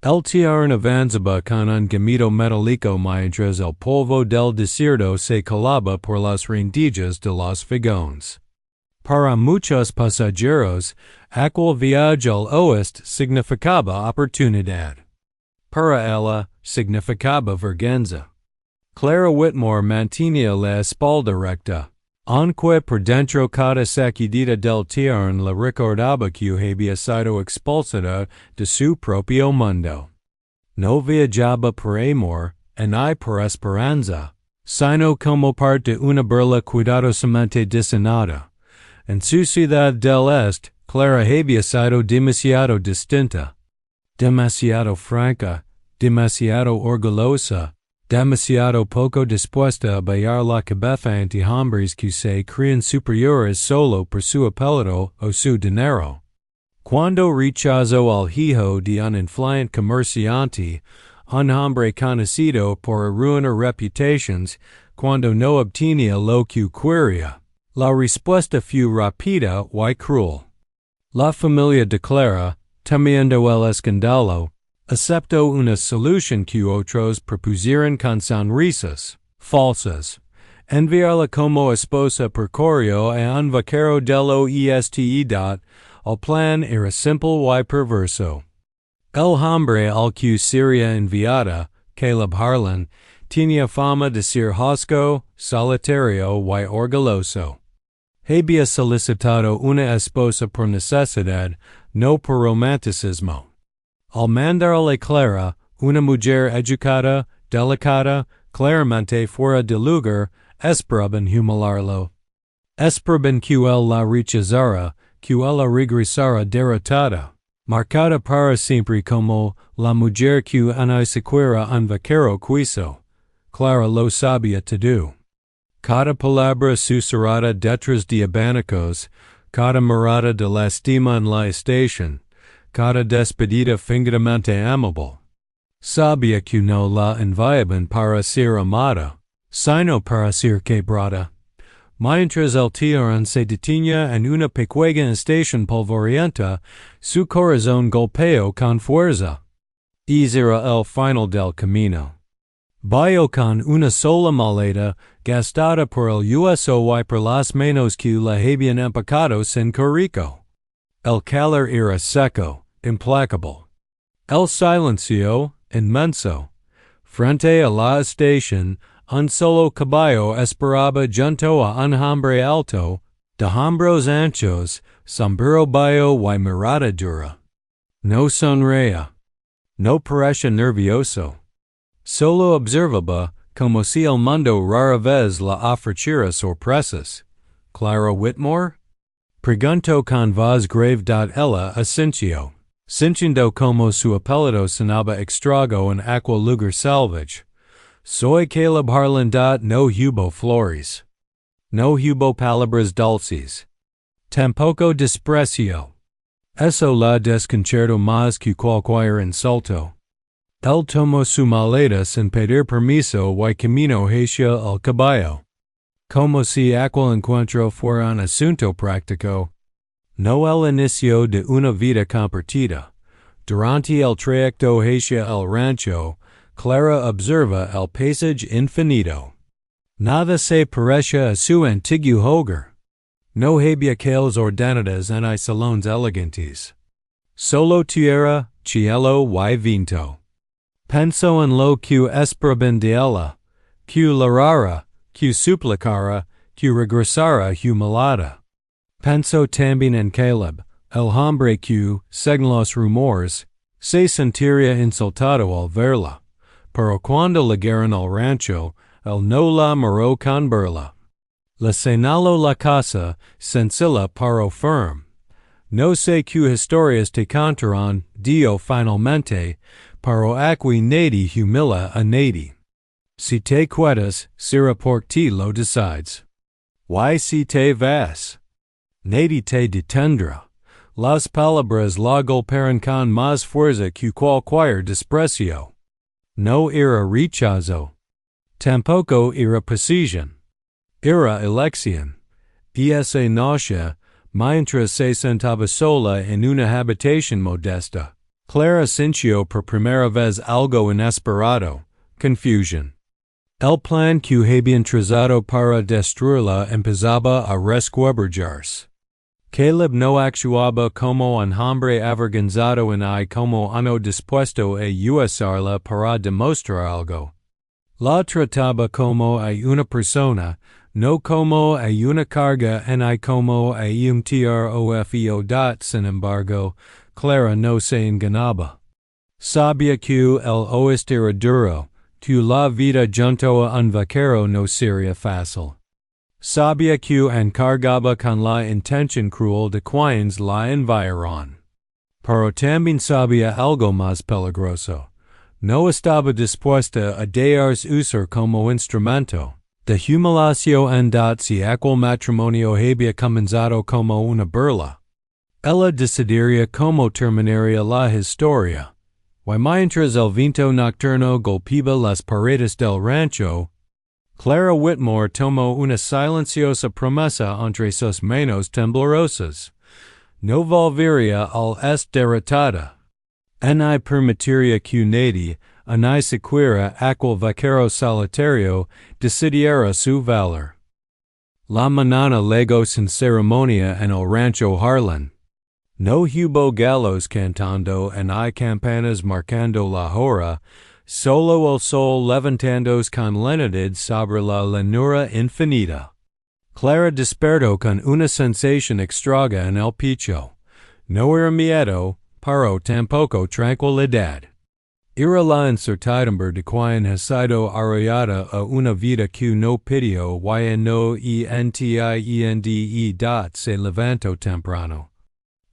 LTR avanzaba con un gemido metálico mientras el polvo del desierto se colaba por las rendillas de los vagones. Para muchos pasajeros, aquel viaje al oeste significaba oportunidad. Para ella, significaba vergüenza. Clara Whitmore mantenía la espalda recta, aunque por dentro cada sacudida del tierra la recordaba que había sido expulsada de su propio mundo. No viajaba por amor, ni por esperanza, sino como parte de una burla cuidadosamente diseñada. En su ciudad del este, Clara había sido demasiado distinta, demasiado franca, demasiado orgullosa, demasiado poco dispuesta a bailar la cabeza ante hombres que se creen superiores solo por su apellido o su dinero. Cuando rechazó al hijo de un influyente comerciante, un hombre conocido por arruinar reputaciones, cuando no obtenía lo que quería, la respuesta fue rápida y cruel. La familia de Clara, temiendo el escándalo, aceptó una solución que otros propusieron con sonrisas falsas. Enviarla como esposa por correo a un vaquero del Oeste. El plan era simple y perverso. El hombre al que sería enviada, Caleb Harlan, tenía fama de ser hosco, solitario y orgulloso. Había solicitado una esposa por necesidad, no por romanticismo. Al mandarle a Clara, una mujer educada, delicada, claramente fuera de lugar, esperaban humillarlo. Esperaban que él la rechazara, que ella regresara derrotada, marcada para siempre como la mujer que no siquiera un vaquero quiso. Clara lo sabía todo. Cada palabra susurrada detrás de abanicos, cada mirada de lástima en la estación, cada despedida fingidamente amable. Sabía que no la enviaban para ser amada, sino para ser quebrada. Mientras el tren se detenía en una pequeña estación polvorienta, su corazón golpeó con fuerza. Era el final del camino. Vio con una sola maleta, gastada por el uso y por las manos que la habían empacado sin carico. El calor era seco, implacable. El silencio, inmenso. Frente a la estación, un solo caballo esperaba junto a un hombre alto, de hombros anchos, sombrero bajo y mirada dura. No sonreía. No parecía nervioso. Solo observaba, como si el mundo rara vez la ofreciera sorpresas. ¿Clara Whitmore? Preguntó con voz grave. Ella asintió, sintiendo como su apellido sonaba extraño en aquel lugar salvaje. Soy Caleb Harlan. No hubo flores. No hubo palabras dulces. Tampoco desprecio. Eso la desconcertó más que cualquier insulto. Él tomó su maleta sin pedir permiso y caminó hacia el caballo. Como si aquel encuentro fuera un asunto práctico. No el inicio de una vida compartida. Durante el trayecto hacia el rancho, Clara observa el paisaje infinito. Nada se parece a su antiguo hogar. No había calas ordenadas ni salones elegantes. Solo tierra, cielo y viento. Pensó en lo que esperaban de ella, que la rara, que suplicara, que regresara humilada. Pensó también en Caleb, el hombre que, según los rumores, se sentiría insultado al verla, pero cuando llegaron al rancho, él no la miró con burla. Le señaló la casa, sencilla pero firme. No sé qué historias te contarán, dio finalmente, pero aquí nadie humilla a nadie. Si te quedas, será por ti lo decides. Y si te vas, nadie te detendrá. Las palabras la golpearon con más fuerza que cualquier desprecio. No era rechazo. Tampoco era posición. Era elección. Y esa noche, mientras se sentaba sola en una habitación modesta, Clara sintió por primera vez algo inesperado, confusion. El plan que habían trazado para destruirla empezaba a resquebrajarse. Caleb no actuaba como un hombre avergonzado y como uno dispuesto a usarla para demostrar algo. La trataba como a una persona, no como a una carga y como a un trofeo. Sin embargo, Clara no se engañaba. Sabía que el Oeste era duro, que la vida junto a un vaquero no sería fácil. Sabía que encargaba con la intención cruel de quienes la enviaron. Pero también sabía algo más peligroso. No estaba dispuesta a dejarse usar como instrumento de humiliación. Si aquel matrimonio había comenzado como una burla, ella decidiría cómo terminaría la historia. Mientras el viento nocturno golpeaba las paredes del rancho, Clara Whitmore tomó una silenciosa promesa entre sus manos temblorosas. No volvería al Este derrotada. Ni permitiría que nadie, ni siquiera aquel vaquero solitario, decidiera su valor. La mañana llegó sin ceremonia en el rancho Harlan. No hubo gallos cantando ni campanas marcando la hora, solo el sol levantándose con lentitud sobre la llanura infinita. Clara despertó con una sensación extraña en el pecho. No era miedo, pero tampoco tranquilidad. Era la incertidumbre de quien ha sido arrollada a una vida que no pidió y no entiende. Se levantó temprano.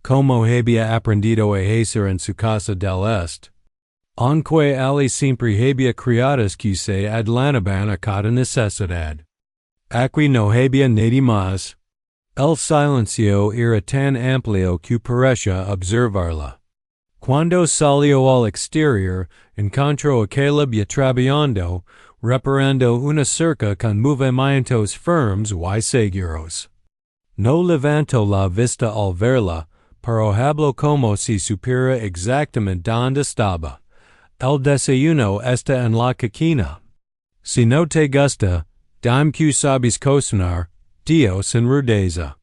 Como había aprendido a hacer en su casa del Este. Aunque ali siempre había criadas que se adelantaban a cada necesidad. Aquí no había nadie más. El silencio era tan amplio que parecía observarla. Cuando salió al exterior, encontró a Caleb y trabajando, reparando una cerca con movimientos firmes y seguros. No levantó la vista al verla, pero habló como si supiera exactamente dónde estaba. El desayuno está en la cocina. Si no te gusta, dime que sabes cocinar, Dios en rudeza.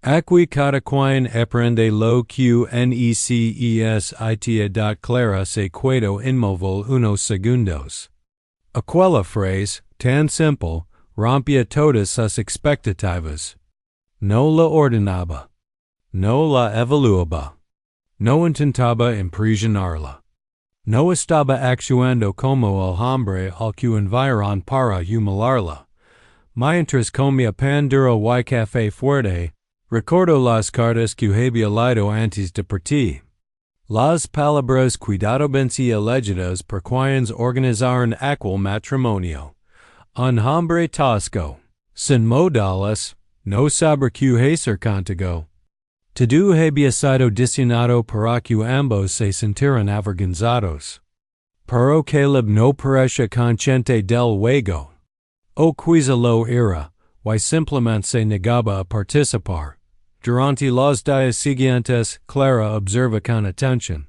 Aquí cada quien aprende lo que necesita. Clara se quedó inmóvil unos segundos. Aquella frase, tan simple, rompía todas sus expectativas. No la ordenaba. No la evaluaba. No intentaba impresionarla. No estaba actuando como el hombre al que enviaron para humillarla. Mientras comía pan duro y café fuerte, recordó las cartas que había leído antes de partir. Las palabras cuidadosamente elegidas por quienes organizaron aquel matrimonio. Un hombre tosco, sin modales, no saber qué hacer contigo. Todo había sido diseñado para que ambos se sintieran avergonzados. Pero Caleb no parecía consciente del juego. O quizá lo era, y simplemente se negaba a participar. Durante los días siguientes, Clara observa con atención.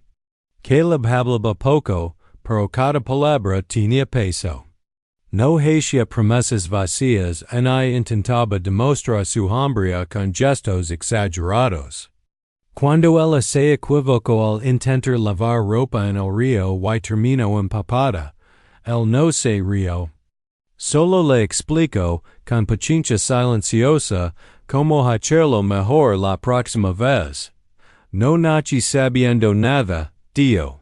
Caleb hablaba poco, pero cada palabra tenía peso. No hacía promesas vacías ni intentaba demostrar su hombría con gestos exagerados. Cuando ella se equivocó al intentar lavar ropa en el río y terminó empapada, él no se rió. Solo le explicó, con paciencia silenciosa, cómo hacerlo mejor la próxima vez. No nací sabiendo nada, tío.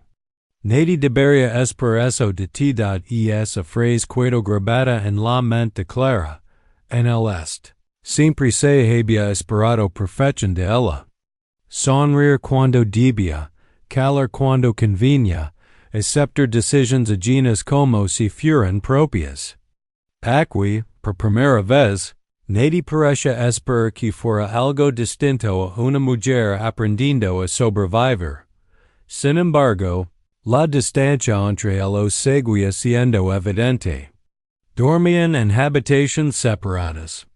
Nadie debería esperar eso de ti. Esa frase quedó grabada en la mente de Clara. En el Este, siempre se había esperado perfección de ella. Sonreír cuando debía, callar cuando convenía, aceptar decisiones ajenas como si fueran propias. Aquí, por primera vez, nadie parecía esperar que fuera algo distinto a una mujer aprendiendo a sobrevivir. Sin embargo, la distancia entre ellos seguía siendo evidente. Dormían en habitaciones separadas.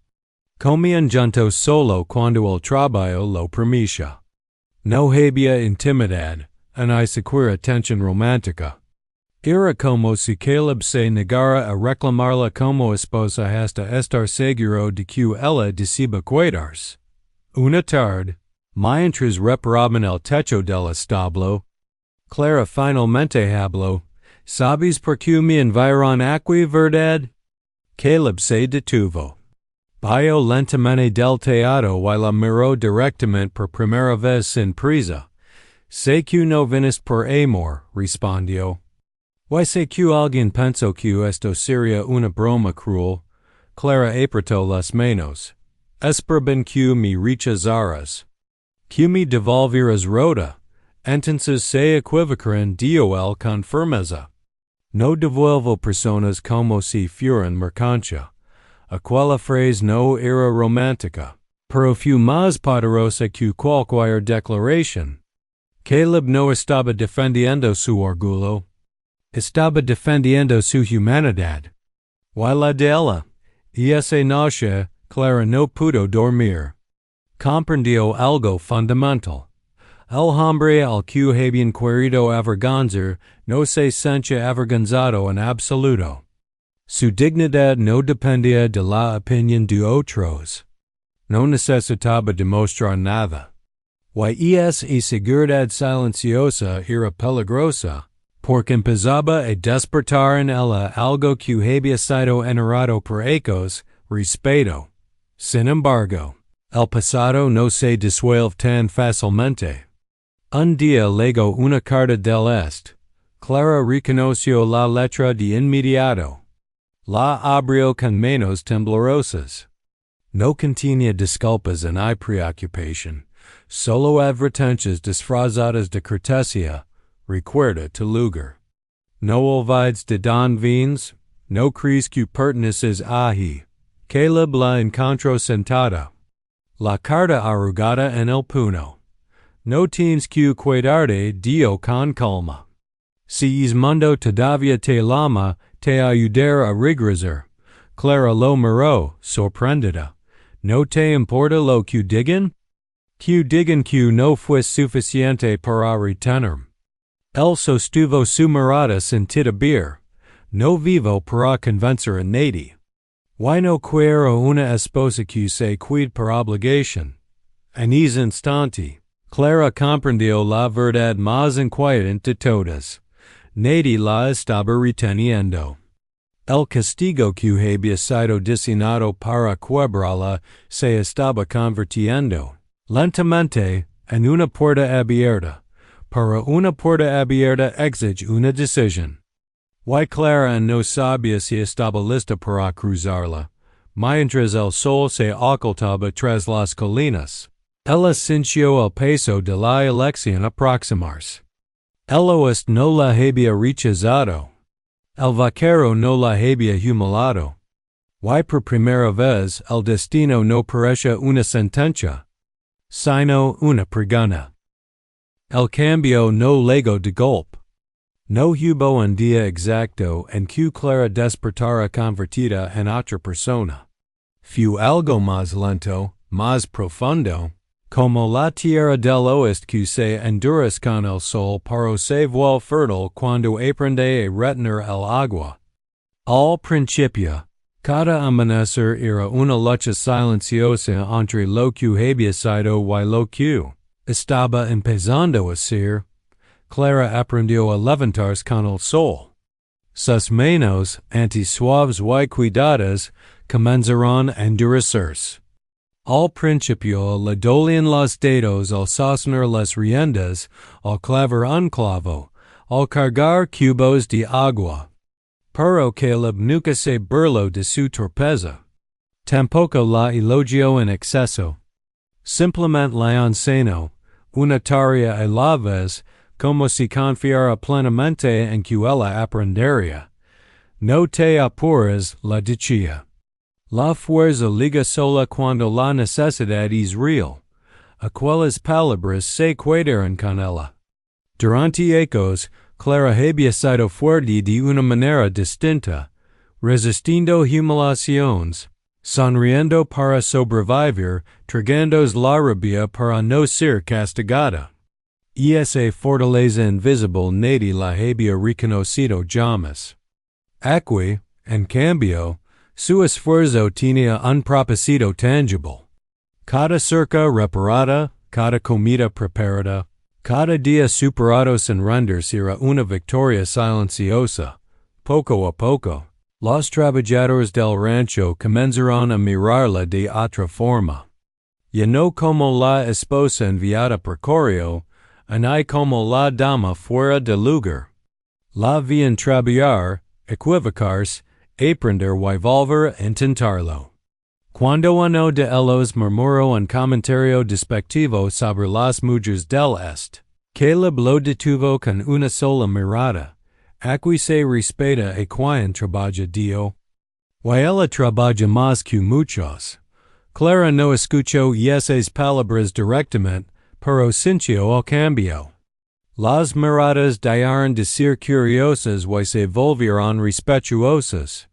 Comían juntos solo cuando el trabajo lo permitía. No había intimidad, and I sequira tension romantica. Era como si Caleb se negara a reclamarla como esposa hasta estar seguro de que ella deceba cuidarse. Una tarde, mientras reparaban el techo del establo, Clara finalmente habló. ¿Sabes por qué me enviaron aquí, verdad? Caleb se detuvo. Vio lentamente del teatro y la miró directamente por primera vez sin prisa. Sé que no vienes por amor, respondió. Y sé que alguien pensó que esto sería una broma cruel. Clara apretó las manos. Esperaban que me rechazaras. Que me devolvieras Rhoda. Entonces se equivocaron, dijo él con firmeza. No devuelvo personas como si fueran mercancía. Aquella frase no era romántica, pero fue más poderosa que cualquier declaración. Caleb no estaba defendiendo su orgullo. Estaba defendiendo su humanidad. Y la de ella. Y esa noche, Clara no pudo dormir. Comprendió algo fundamental. El hombre al que habían querido avergonzar no se sentía avergonzado en absoluto. Su dignidad no dependía de la opinión de otros. No necesitaba demostrar nada. Y esa seguridad silenciosa era peligrosa, porque empezaba a despertar en ella algo que había sido enterrado por ecos, respeto. Sin embargo, el pasado no se disuelve tan fácilmente. Un día llegó una carta del Este. Clara reconoció la letra de inmediato. La abrió con manos temblorosas. No contenía disculpas ni preocupación, solo advertencias disfrazadas de cortesía, recuerda tu lugar. No olvides de don vines, no crees que perteneces allí. Caleb la encontró sentada. La carta arrugada en el puño. No tienes que cuidarte, dijo con calma. Si es mundo todavía te llama, te ayudaré a regresar. Clara lo miró, sorprendida. ¿No te importa lo que digan? Que digan que no fue suficiente para retenerme. Él sostuvo su mirada sin titubear. No vivo para convencer a nadie. Y no quiero una esposa que se cuide por obligación. En ese instante, Clara comprendió la verdad más inquietante de todas. Nadie la estaba reteniendo. El castigo que había sido designado para quebrarla se estaba convirtiendo, lentamente, en una puerta abierta. Para una puerta abierta exige una decisión. Y Clara no sabía si estaba lista para cruzarla, mientras el sol se ocultaba tras las colinas. Ella sintió el peso de la elección aproximarse. El Oeste no la había rechazado. El vaquero no la había humillado. Y por primera vez el destino no parecía una sentencia, sino una pregona. El cambio no llegó de golpe. No hubo un día exacto en que Clara despertara convertida en otra persona. Fue algo más lento, más profundo, como la tierra del Oeste que se endurece con el sol para se vuelve fértil cuando aprende a retener el agua. Al principio, cada amanecer era una lucha silenciosa entre lo que había sido y lo que estaba empezando a ser. Clara aprendió a levantarse con el sol. Sus manos, antes suaves y cuidadas, comenzaron a endurecerse. Al principio le dolían los dedos al sostener las riendas, al clavar un clavo, al cargar cubos de agua. Pero Caleb nunca se burló de su torpeza. Tampoco la elogió en exceso. Simplemente le enseñó, una tarea a la vez, como si confiara plenamente en que ella aprendería. No te apures, la decía. La fuerza liga sola cuando la necesidad es real. Aquellas palabras se quedaron con ella. Durante ecos, Clara había sido fuerte de una manera distinta, resistiendo humillaciones, sonriendo para sobrevivir, tragando la rabia para no ser castigada. Esa fortaleza invisible nadie la había reconocido jamás. Aquí, en cambio, su esfuerzo tenía un propósito tangible. Cada cerca reparada, cada comida preparada, cada día superado sin rendirse era una victoria silenciosa. Poco a poco, los trabajadores del rancho comenzaron a mirarla de otra forma. Ya no como la esposa enviada por correo, ni como la dama fuera de lugar. La veían traballar, equivocarse, aprender y volver a intentarlo. Cuando uno de ellos murmuró un comentario despectivo sobre las mujeres del Este, Caleb lo detuvo con una sola mirada. Aquí se respeta a quien trabaja Dio. Y ella trabaja más que muchos. Clara no escuchó esas palabras directamente, pero sintió el cambio. Las miradas dejaron de ser curiosas y se volvieron respetuosas.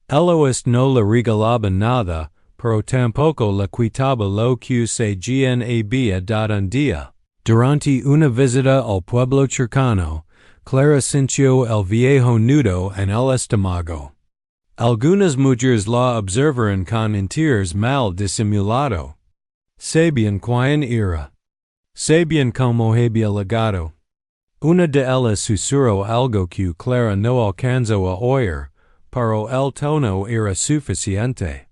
El Oeste no le regalaba nada, pero tampoco le quitaba lo que se había dado un día. Durante una visita al pueblo cercano, Clara sintió el viejo nudo en el estómago. Algunas mujeres la observaron con interés mal disimulado. Sabían quién era. Sabían cómo había llegado. Una de ellas susurró algo que Clara no alcanzó a oír, pero el tono era suficiente.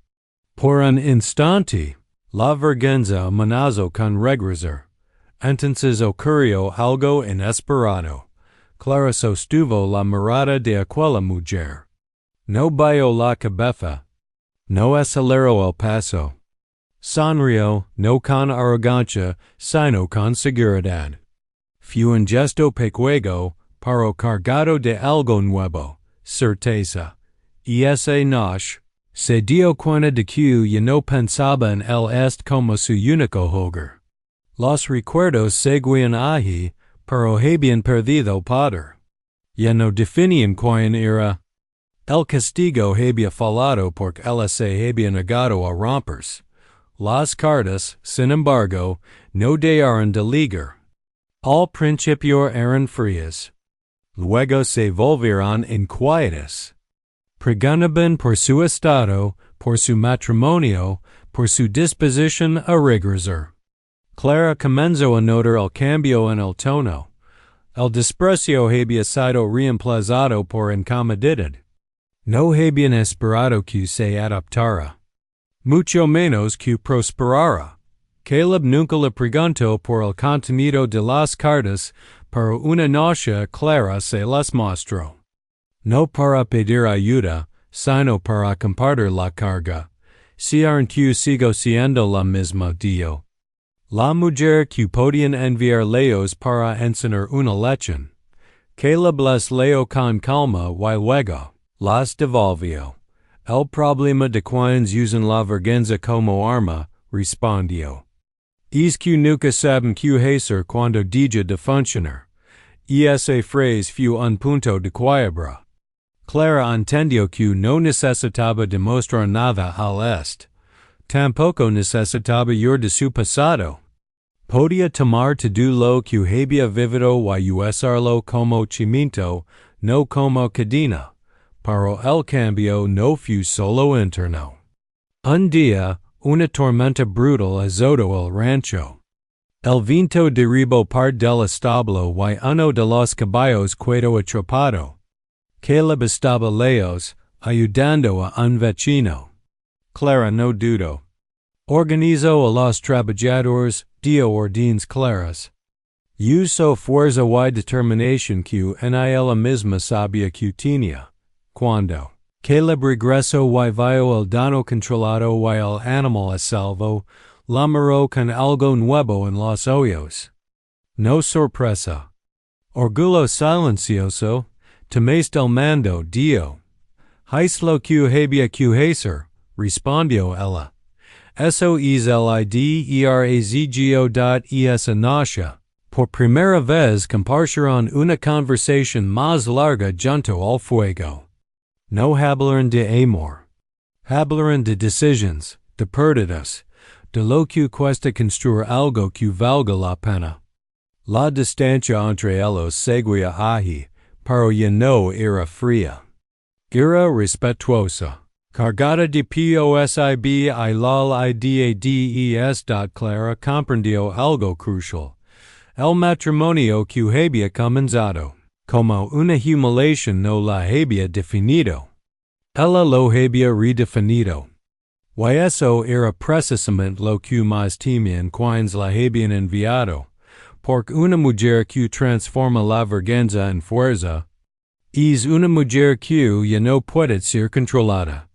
Por un instante, la vergüenza amenazó con regresar. Entonces ocurrió algo inesperado. Clara sostuvo la mirada de aquella mujer. No bajó la cabeza. No aceleró el paso. Sonrió, no con arrogancia, sino con seguridad. Fue un gesto pequeño, pero cargado de algo nuevo, certeza. Y esa noche, se dio cuenta de que ya no pensaba en el Este como su único hogar. Los recuerdos seguían allí, pero habían perdido poder. Ya no definían quién era. El castigo había fallado porque ella se había negado a romperse. Las cartas, sin embargo, no dejaron de ligar. Al principio eran frías. Luego se volvieron inquietas. Preguntaban por su estado, por su matrimonio, por su disposición a regresar. Clara comenzó a notar el cambio en el tono. El desprecio había sido reemplazado por incomodidad. No habían esperado que se adaptara. Mucho menos que prosperara. Caleb nunca le preguntó por el contenido de las cartas, pero una noche Clara se las mostró. No para pedir ayuda, sino para compartir la carga. Sabían que sigo siendo la misma Dio. La mujer que podían enviar leos para enseñar una lección. Caleb las leyó con calma y luego las devolvió. El problema de quienes usan la vergüenza como arma, respondió. Es que nunca saben qué hacer cuando deja de funcionar. Y esa frase fue un punto de quiebra. Clara entendió que no necesitaba demostrar nada al Este. Tampoco necesitaba ir de su pasado. Podía tomar todo lo que había vivido y usarlo como cimiento, no como cadena. Pero el cambio no fue solo interno. Un día, una tormenta brutal azotó el rancho. El viento derribó parte del establo y uno de los caballos quedó atrapado. Caleb estaba lejos, ayudando a un vecino. Clara no dudó. Organizó a los trabajadores, dio órdenes claras. Usó fuerza y determinación que en ella misma sabía que tenía. Cuando Caleb regresó y vio el daño controlado y el animal a salvo, la miró con algo nuevo en los ojos. No sorpresa. Orgullo silencioso. Tomaste el mando, Dio. Haz lo que había que hacer, respondió ella. Eso es el iderazgo. Esa noche, por primera vez compartieron una conversación más larga junto al fuego. No hablaron de amor. Hablaron de decisiones, de pérdidas, de lo que cuesta construir algo que valga la pena. La distancia entre ellos seguía allí, pero ya no era fría. Era respetuosa. Cargada de posibilidades y la idea clara comprendió algo crucial. El matrimonio que había comenzado, como una humiliación no la había definido. Ella lo había redefinido. Y eso era precisamente lo que más temían quienes la habían enviado, porque una mujer que transforma la vergüenza en fuerza, es una mujer que ya no puede ser controlada.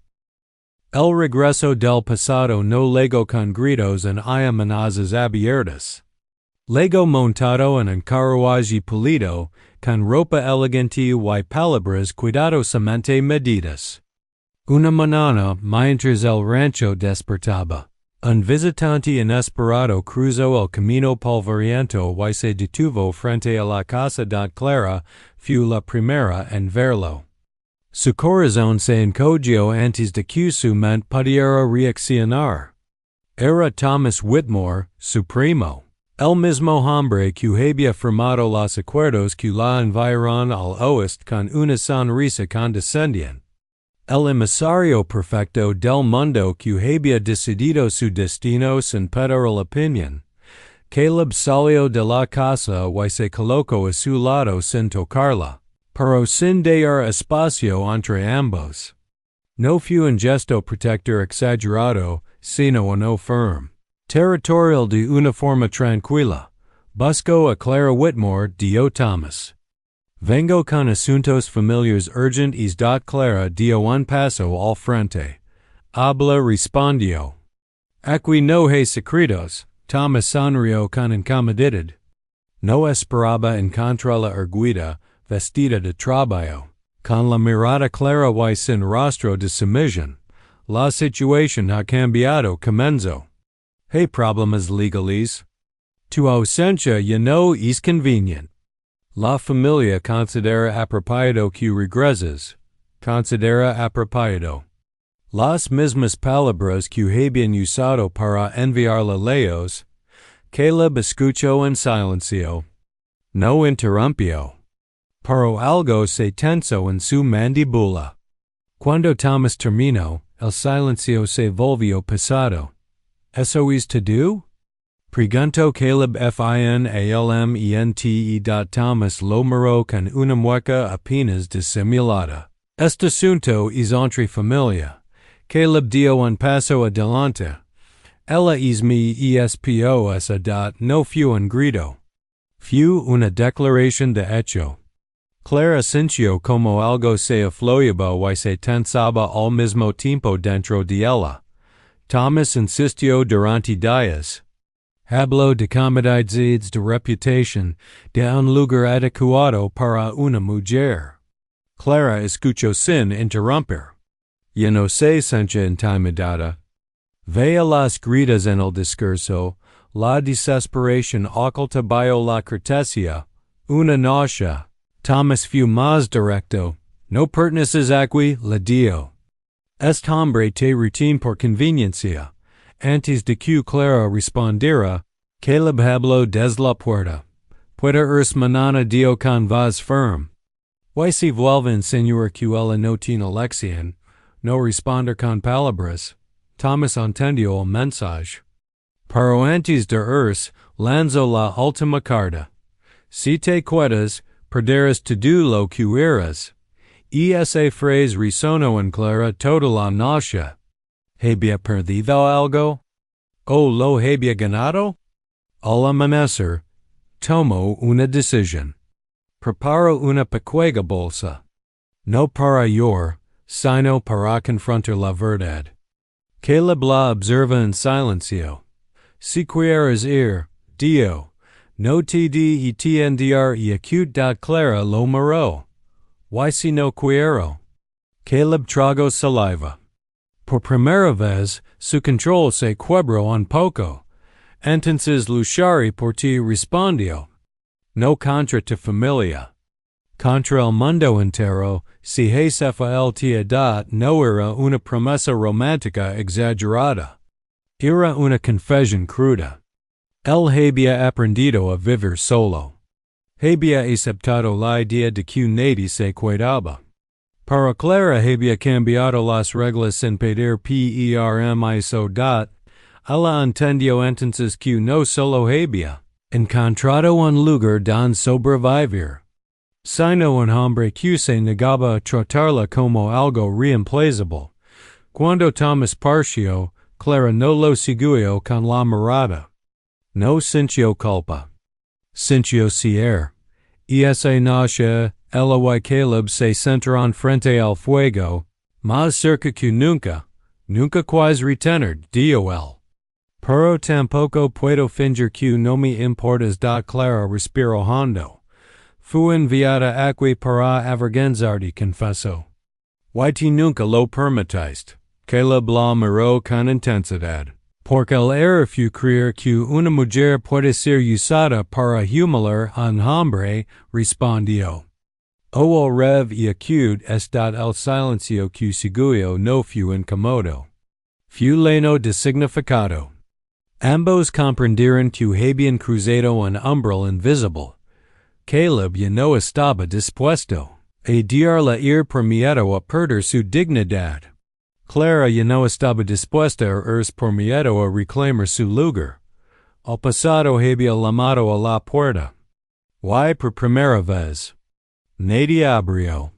El regreso del pasado no llegó con gritos en amenazas abiertas. Llegó montado en un carruaje pulido, con ropa elegante y palabras cuidadosamente medidas. Una mañana, mientras el rancho despertaba, un visitante inesperado cruzó el camino polvoriento y se detuvo frente a la casa de Clara. Fue la primera en verlo. Su corazón se encogió antes de que su mente pudiera reaccionar. Era Thomas Whitmore, su primo, el mismo hombre que había firmado los acuerdos que la enviaron al Oeste con una sonrisa condescendiente. El emisario perfecto del mundo que había decidido su destino sin pedir la opinión. Caleb salió de la casa y se colocó a su lado sin tocarla, pero sin dar espacio entre ambos. No fue un gesto protector exagerado, sino uno firme, territorial de una forma tranquila. Buscó a Clara Whitmore, dijo Thomas. Vengo con asuntos familiares urgentes. Clara dio un paso al frente. Habla, respondió. Aquí no hay secretos. Thomas sonrió con incomodidad. No esperaba encontrarla erguida, vestida de trabajo, con la mirada clara y sin rostro de sumisión. La situación ha cambiado, comenzó. Hay problemas legales. Tu ausencia ya no es convenient. La familia considera apropiado que regreses. Considera apropiado. Las mismas palabras que habían usado para enviarla lejos. Caleb escuchó en silencio. No interrumpió. Pero algo se tensó en su mandíbula. Cuando Thomas terminó, el silencio se volvió pesado. ¿Eso es todo? Preguntó Caleb finalmente. Thomas lo miró con una mueca apenas disimulada. Este asunto es entre familia. Caleb dio un paso adelante. Ella es mi esposa. No fue un grito. Fue una declaración de hecho. Clara sintió como algo se afloyaba y se tensaba al mismo tiempo dentro de ella. Thomas insistió durante días. Habló de comodidades de reputación, de un lugar adecuado para una mujer. Clara escuchó sin interrumpir. Ya no se sentía intimidada. Veía las gritas en el discurso, la desesperación oculta bajo la cortesía, una náusea. Thomas fue más directo. No perteneces aquí, le dijo. Este hombre te retiene por conveniencia. Antes de que Clara respondiera, Caleb habló desde la puerta. Puede ir mañana, dijo con voz firme. Y si vuelven, señor, que ella no tiene elección, no responder con palabras. Thomas entendió el mensaje. Pero antes de irse, lanzó la última carta. Si te quedas, perderás todo lo que eras. Y esa frase resonó en Clara toda la noche. ¿Había perdido algo? ¿O lo había ganado? Al amanecer, tomó una decisión. Preparó una pequeña bolsa. No para llorar, sino para confrontar la verdad. Caleb la observa en silencio. Si quieres ir, dijo, no te de entender y acute. Clara lo miró. Y si no quiero. Caleb tragó saliva. Por primera vez, su control se quebró un poco. Entonces luchar por ti respondió. No contra tu familia. Contra el mundo entero, si jefa el tiedad no era una promesa romántica exagerada. Era una confesión cruda. El había aprendido a vivir solo. Había aceptado la idea de que nadie se cuidaba. Para Clara había cambiado las reglas sin pedir permiso. Ella entendió entonces que no solo había encontrado un lugar donde sobrevivir, sino un hombre que se negaba a tratarla como algo reemplazable. Cuando Thomas partió, Clara no lo siguió con la mirada. No sintió culpa. Sintió cierre. Y esa noche, ella y Caleb se sentaron frente al fuego, más cerca que nunca, nunca quise retener, dijo él. Pero tampoco puedo fingir que no me importas. Clara respiró hondo. Fui enviada aquí para avergonzarte, confesó. Y nunca lo permitiste. Caleb la miró con intensidad. Porque el error fue creer que una mujer puede ser usada para humillar a un hombre, respondió. O el rev y acude estad el silencio que siguió no fue incómodo. Fue lleno de significado. Ambos comprendieron que habían cruzado un umbral invisible. Caleb ya no estaba dispuesto a dejarla ir por miedo a perder su dignidad. Clara ya no estaba dispuesta a ir por miedo a reclamar su lugar. El pasado había llamado a la puerta. Y por primera vez, nadie abrió.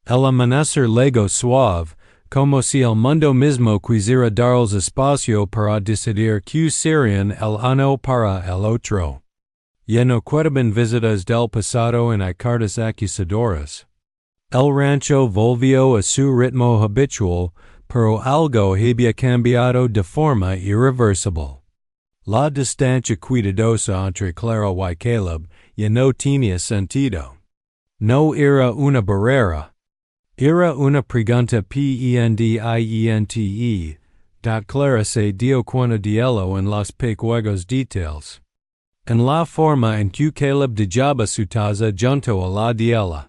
El amanecer llegó suave, como si el mundo mismo quisiera darles espacio para decidir que serían el uno para el otro. Ya no quedaban visitas del pasado en cartas acusadoras. El rancho volvió a su ritmo habitual, pero algo había cambiado de forma irreversible. La distancia cuidadosa entre Clara y Caleb ya no tenía sentido. No era una barrera. Era una pregunta pendente. Clara se dio cuenta de ello en los pequeños detalles. En la forma en que Caleb dejaba su taza junto a la de ella.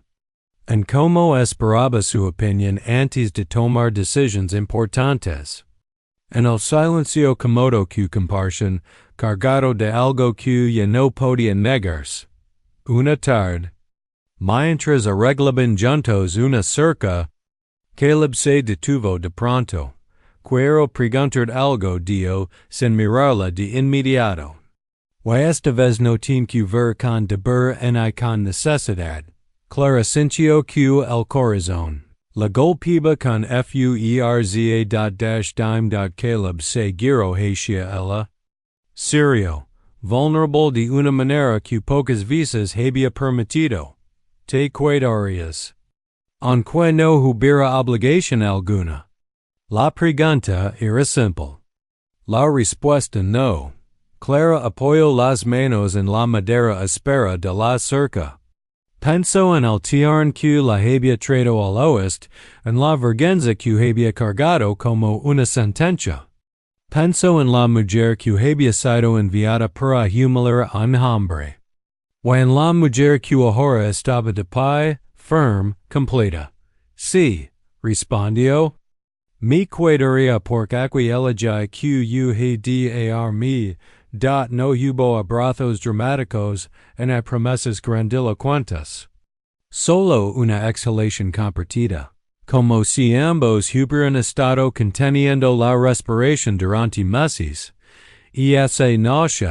En cómo esperaba su opinión antes de tomar decisiones importantes. En el silencio cómodo que compartían, cargado de algo que ya no podía negarse. Una tarde, mientras arreglaban juntos una cerca, Caleb se detuvo de pronto. Quiero preguntar algo, dijo, sin mirarla de inmediato. Y esta vez no tiene que ver con deber ni con necesidad. Clara sintió que el corazón la golpeaba con fuerza. Caleb se giró hacia ella. Serio, vulnerable de una manera que pocas veces había permitido. Te cuidarías. Aunque no hubiera obligación alguna. La pregunta era simple. La respuesta no. Clara apoyó las manos en la madera áspera de la cerca. Pensó en el tiarn que la había traído al oeste, en la vergüenza que había cargado como una sentencia. Pensó en la mujer que había sido enviada para humillar a un hombre. Y en la mujer que ahora estaba de pie, firme, completa. Sí, respondió. Me cuidaría porque ella ya que de mí. No hubo abrazos dramáticos ni promesas grandilocuentes. Solo una exhalación compartida. Como si ambos hubieran estado conteniendo la respiración durante meses. Y esa noche,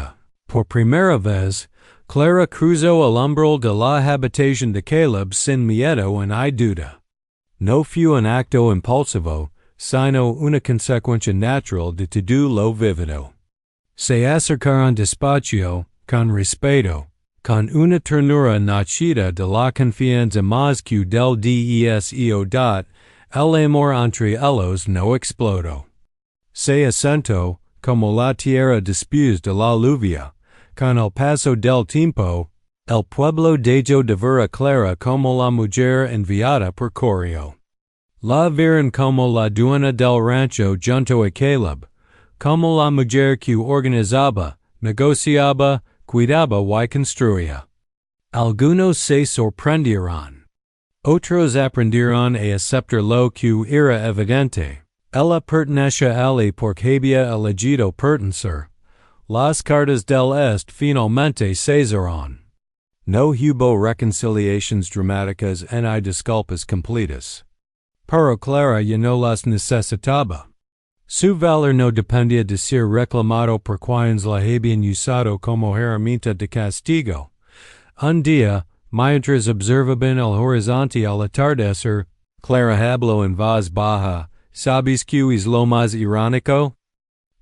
por primera vez, Clara cruzó el umbral de la habitación de Caleb sin miedo ni duda. No fue un acto impulsivo, sino una consecuencia natural de todo lo vivido. Se acercaron despacio, con respeto, con una ternura nacida de la confianza más que del deseo. El amor entre ellos no explotó. Se asentó, como la tierra después de la lluvia. Con el paso del tiempo, el pueblo dejó de ver a Clara como la mujer enviada por correo. La vieron como la dueña del rancho junto a Caleb. Como la mujer que organizaba, negociaba, cuidaba y construía. Algunos se sorprendieron. Otros aprendieron a aceptar lo que era evidente. Ella pertenece a él porque había elegido pertenecer. las cartas del Este finalmente cesaron. No hubo reconciliaciones dramáticas ni disculpas completas. Pero Clara ya no las necesitaba. Su valor no dependía de ser reclamado por quienes la habían usado como herramienta de castigo. Un día, mientras observaban el horizonte al atardecer, Clara habló en voz baja. ¿Sabes qué es lo más irónico?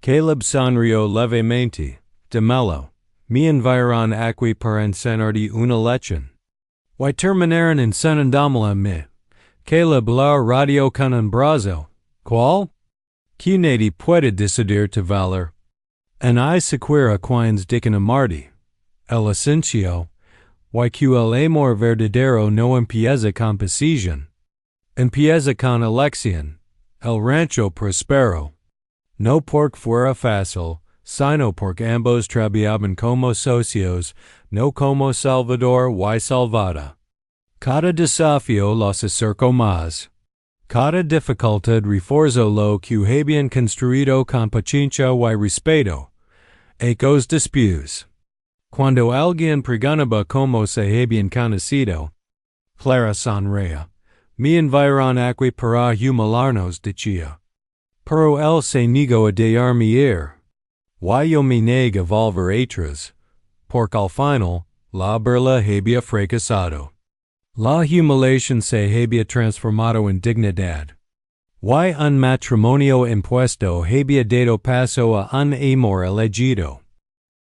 Caleb sonrió levemente. Dímelo. Me enviaron aquí para enseñarte una lección. Y terminaron enseñándome a mí. Caleb la radio con un brazo. ¿Cuál? Que nadie puede decidir tu valor. En I sequira quienes dicen amarte. El esencio. Y que el amor verdadero no empieza con posición. Empieza con elección. El rancho prospero. No porque fuera fácil, sino porque ambos trabajaban como socios, no como salvador y salvada. Cada desafío los acercó más. Cada dificultad reforzó lo que habían construido con paciencia y respeto. Ecos después. Cuando alguien preguntaba cómo se habían conocido, Clara sonreía. Me enviaron aquí para humillarnos, decía. Pero él se negó a darme ir. Y yo me negué a volver atrás, porque al final, la burla había fracasado. La humiliación se había transformado en dignidad. Y un matrimonio impuesto había dado paso a un amor elegido.